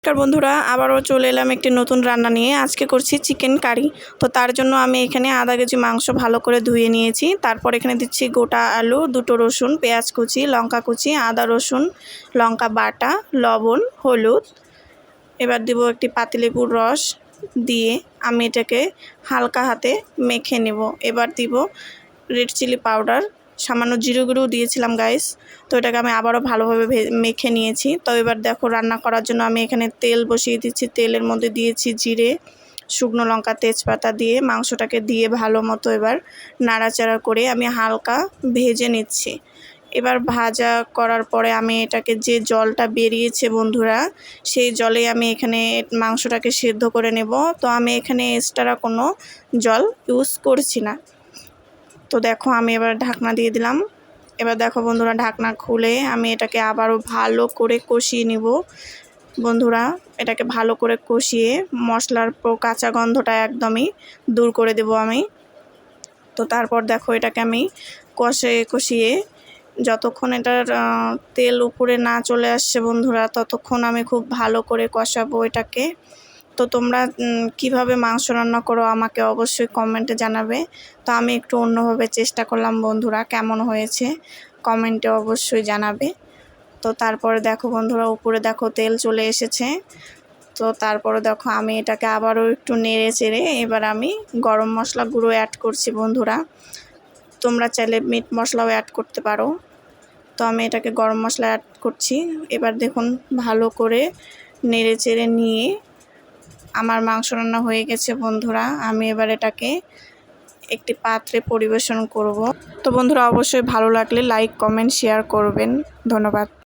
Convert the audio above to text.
নমস্কার বন্ধুরা, আবারও চলে এলাম একটি নতুন রান্না নিয়ে। আজকে করছি চিকেন কারি। তো তার জন্য আমি এখানে আধা কেজি মাংস ভালো করে ধুয়ে নিয়েছি। তারপর এখানে দিচ্ছি গোটা আলু, দুটো রসুন, পেঁয়াজ কুচি, লঙ্কা কুচি, আদা রসুন লঙ্কা বাটা, লবণ, হলুদ। এবার দিব একটি পাতিলেবুর রস দিয়ে আমি এটাকে হালকা হাতে মেখে নেব। এবার দিব রেড চিলি পাউডার, সামান্য জিরে গুঁড়োও দিয়েছিলাম গাইস। তো এটাকে আমি আবারও ভালোভাবে মেখে নিয়েছি। তো এবার দেখো রান্না করার জন্য আমি এখানে তেল বসিয়ে দিচ্ছি। তেলের মধ্যে দিয়েছি জিরে, শুকনো লঙ্কা, তেজপাতা দিয়ে মাংসটাকে দিয়ে ভালো মতো এবার নাড়াচাড়া করে আমি হালকা ভেজে নিচ্ছি। এবার ভাজা করার পরে আমি এটাকে যে জলটা বেরিয়েছে বন্ধুরা, সেই জলে আমি এখানে মাংসটাকে সেদ্ধ করে নেব। তো আমি এখানে এক্সট্রা কোনো জল ইউজ করছি না। তো দেখো আমি এবার ঢাকনা দিয়ে দিলাম। এবার দেখো বন্ধুরা, ঢাকনা খুলে আমি এটাকে আবারও ভালো করে কষিয়ে নিব। বন্ধুরা, এটাকে ভালো করে কষিয়ে মশলার কাঁচা গন্ধটা একদমই দূর করে দেব আমি। তো তারপর দেখো এটাকে আমি কষিয়ে যতক্ষণ এটার তেল উপরে না চলে আসছে বন্ধুরা, ততক্ষণ আমি খুব ভালো করে কষাবো এটাকে। তো তোমরা কিভাবে মাংস রান্না করো আমাকে অবশ্যই কমেন্টে জানাবে। তো আমি একটু অন্যভাবে চেষ্টা করলাম বন্ধুরা, কেমন হয়েছে কমেন্টে অবশ্যই জানাবে। তো তারপরে দেখো বন্ধুরা, উপরে দেখো তেল চলে এসেছে। তো তারপরে দেখো আমি এটাকে আবারও একটু নেড়ে চেড়ে এবার আমি গরম মশলা গুঁড়ো অ্যাড করছি বন্ধুরা। তোমরা চাইলে মিট মশলাও অ্যাড করতে পারো। তো আমি এটাকে গরম মশলা অ্যাড করছি। এবার দেখুন ভালো করে নেড়ে চেড়ে নিয়ে আমার মাংস রান্না হয়ে গেছে বন্ধুরা। আমি এবার এটাকে একটি পাত্রে পরিবেশন করব। তো বন্ধুরা, অবশ্যই ভালো লাগলে লাইক, কমেন্ট, শেয়ার করবেন। ধন্যবাদ।